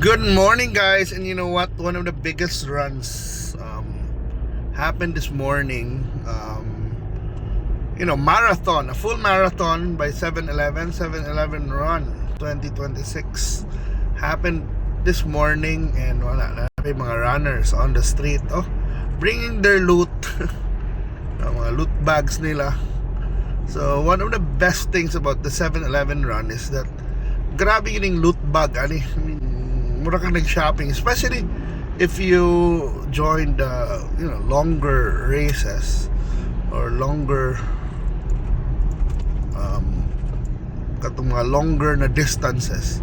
Good morning, guys. And you know what? One of the biggest runs happened this morning. Marathon, a full marathon by 7-Eleven run 2026 happened this morning, and wala na may mga runners on the street, bringing their loot, mga loot bags nila. So one of the best things about the 7-Eleven run is that grabe yung loot bag, I mean, mura kang nag-shopping, especially if you join the longer races or longer katong mga longer na distances.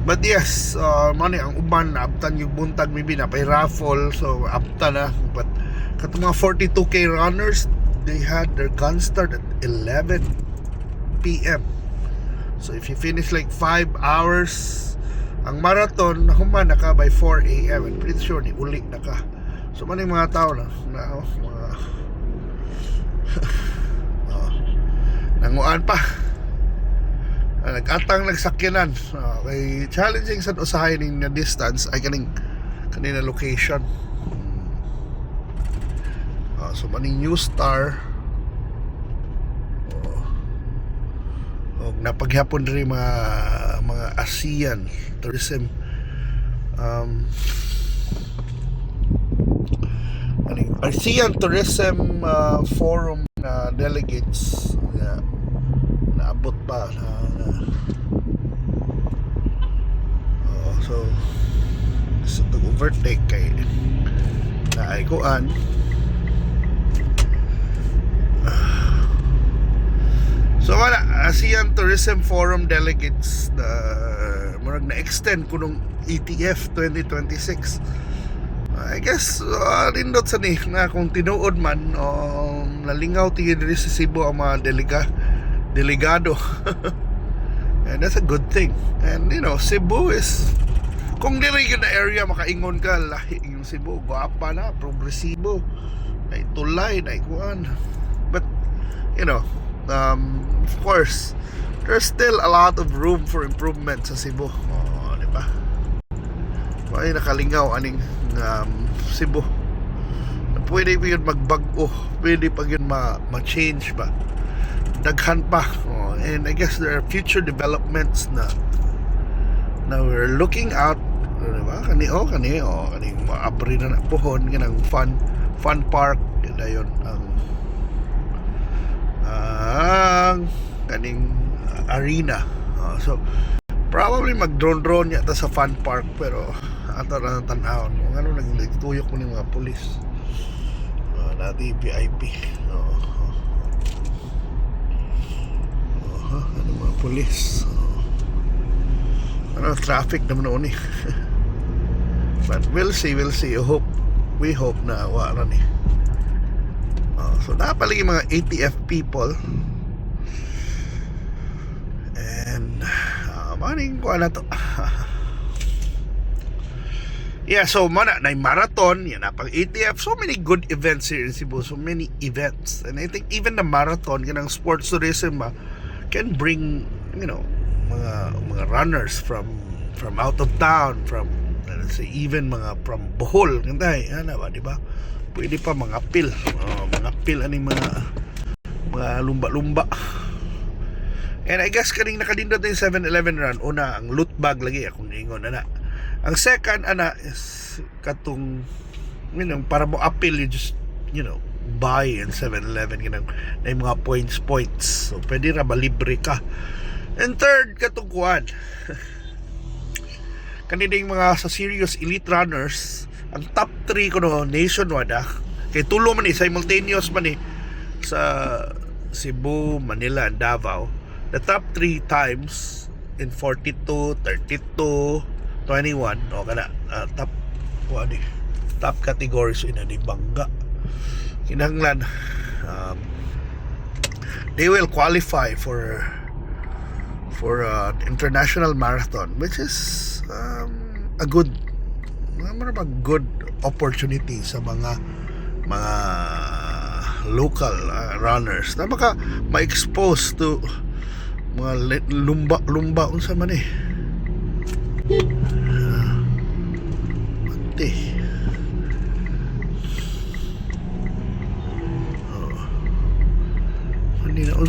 But yes, money ang uban naabtan yung buntag, maybe na pay raffle, so abtan na. But katong mga 42k runners, they had their gun start at 11 p.m. So if you finish like 5 hours ang marathon, humana ka by 4 a.m. and pretty sure ni uli na ka. So maning mga tao na mga nanguan pa, nag-atang nagsakyanan, kay challenging sa usahay ning na distance ay kanina location. So maning New Star, napaghapon rin mga ASEAN tourism ASEAN Tourism Forum na delegates naabot pa so overtake kay naaykuan. So wala, ASEAN Tourism Forum delegates murag na-extend kunong ETF 2026. I guess rindot sa ni na kung tinuod man nalingaw tingin diri sa Cebu ang mga delegado. And that's a good thing. And Cebu is, kung diri yun na area makaingon ka, lahi yung Cebu, guapa na, progresibo, na itulay, na ikuan. But of course, there's still a lot of room for improvement sa Cebu. Di ba? May nakalingaw aning Cebu. Pwede pa yun magbago, pwede pa yun ma-change ba. Daghan pa. And I guess there are future developments na we're looking at. Diba? Kaning maabri na pohon, kanang fun park, yun ang kaning arena. So probably mag-drone yata sa fun park, pero ato na tanawon kung ano nagtuyok mo ng mga pulis, dati VIP, ano mga pulis, traffic naman noon eh. But we'll see. We hope na wala ni. So napalagi mga ATF people, and maning ko na to. Yeah, so na marathon, yan pang ATF, so many good events here in Cebu, so many events. And I think even the marathon, kanang sports tourism can bring mga runners from out of town, from let's say even mga from Bohol, kanday ba, di ba? Pwede pa mga pil aning mga lumba-lumba. And I guess kaning nakadindot yung 7-Eleven run, una ang loot bag lagi akong ingon ana. Ang second is katong para mo appeal, you just buy in 7-Eleven kinang na mga points. So pwede ra libre ka. And third, katong kuan kanina yung mga sa serious elite runners, ang top 3 kuno nationwide kay tulo man simultaneous man sa Cebu, Manila, and Davao. The top 3 times in 42, 32, 21 top categories in ani bangga kinahanglan they will qualify for international marathon, which is a good opportunity sa mga local runners na ma-expose to mga lumba unsa man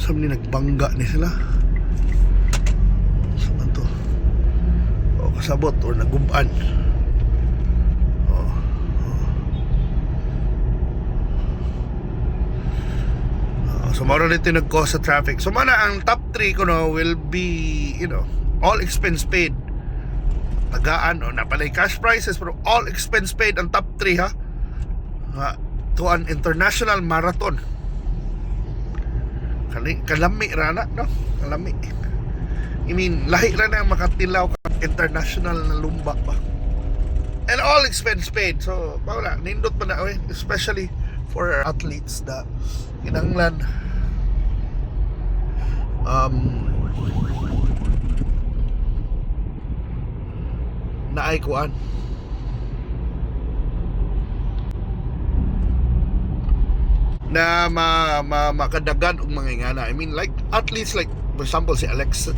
Saan ni nagbangga ni sila? Saan to? O kasabot or naguban. So mara dito nag-cause sa traffic. So mana ang top 3 ko no will be, all expense paid. Tagaan o napalay cash prices pero all expense paid ang top 3 ha. To an international marathon. Kalami rana no? Kalami. I mean, lahi ra na makatilaw ka international na lumba ba. And all expense paid. So, wala, nindot pa na especially for athletes na kinanglan na ay kuan na makadagan og mga ingana. I mean like athletes like for example si Alex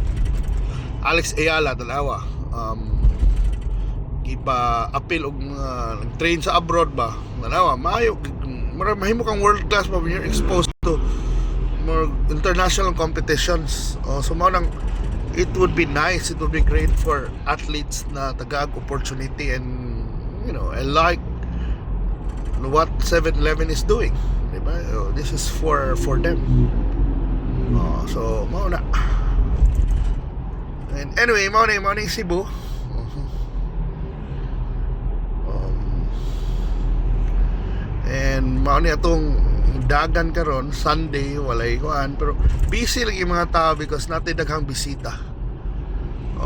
Ayala dalawa ipa appeal og nag-train sa abroad ba dalawa maayo mahimo kang world class pa when you're exposed to more international competitions. So nang it would be nice, it would be great for athletes na tagag opportunity and I like what 7-Eleven is doing, diba? This is for them. So mao na. And anyway, mao na Cebu. And mao ni atong dagan karon Sunday walay kuan pero busy lagi mga tao because natin daghang bisita.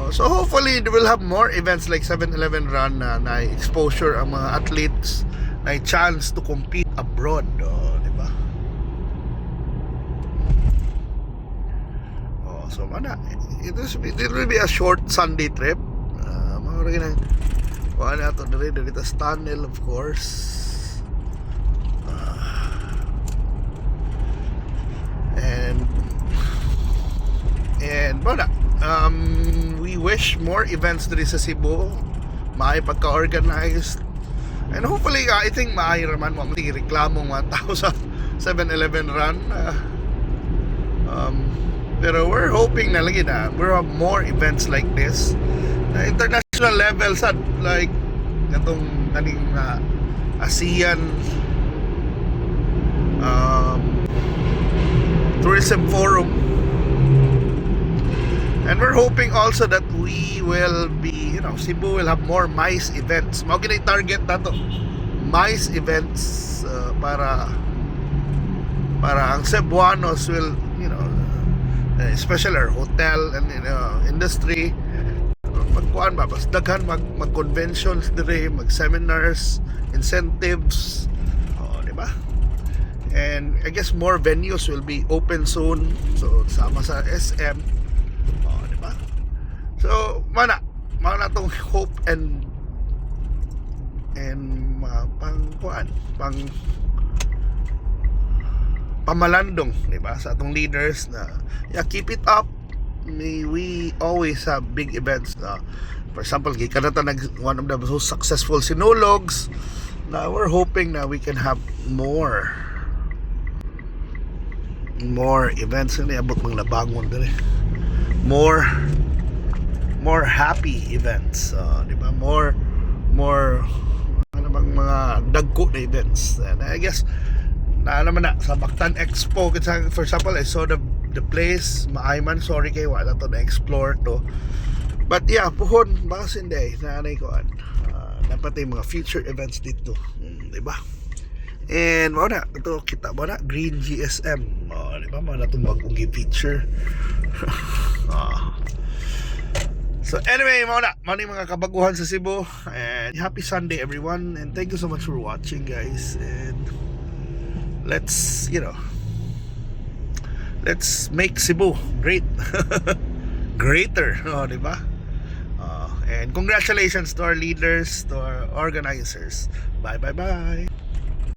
So hopefully we'll have more events like 7-Eleven run na exposure ang mga athletes na chance to compete abroad, di ba? So mana it will be a short Sunday trip. Mga rin ang kuan ato dito sa tunnel of course. And wala, we wish more events dito sa Cebu maay pagka-organized and hopefully I think maay raman mo reklamo mga tao sa 7-Eleven run pero we're hoping na lagi na we'll have more events like this na international level sa like itong kaning ASEAN Tourism Forum. And we're hoping also that we will be, Cebu will have more MICE events. Mao gina target nato. MICE events para ang Cebuanos will, especially our hotel and industry magkuan ba bas daghan mag-conventions dire, mag-seminars, incentives. Di ba? And I guess more venues will be open soon. So sama sa SM. Diba? So mana tong hope and pamalandong, diba? Sa atong leaders na keep it up. May we always have big events. For example, gikanata one of the most successful sinologs. Now we're hoping na we can have more events na abot mga nabangon dire. More happy events, di ba? More mga dagko na events. And I guess na naman na sa Mactan Expo for example I saw the place maayman, sorry kay wala to na explore to, but yeah puhon baka sinday na anay ko dapat yung mga future events dito, di ba? And mo na ito kita mo na Green GSM, di ba? Mo na itong bagong feature. So anyway, mo na yung mga kabaguhan sa Cebu, and happy Sunday everyone, and thank you so much for watching guys, and let's make Cebu great. Greater, di ba? And congratulations to our leaders, to our organizers. Bye.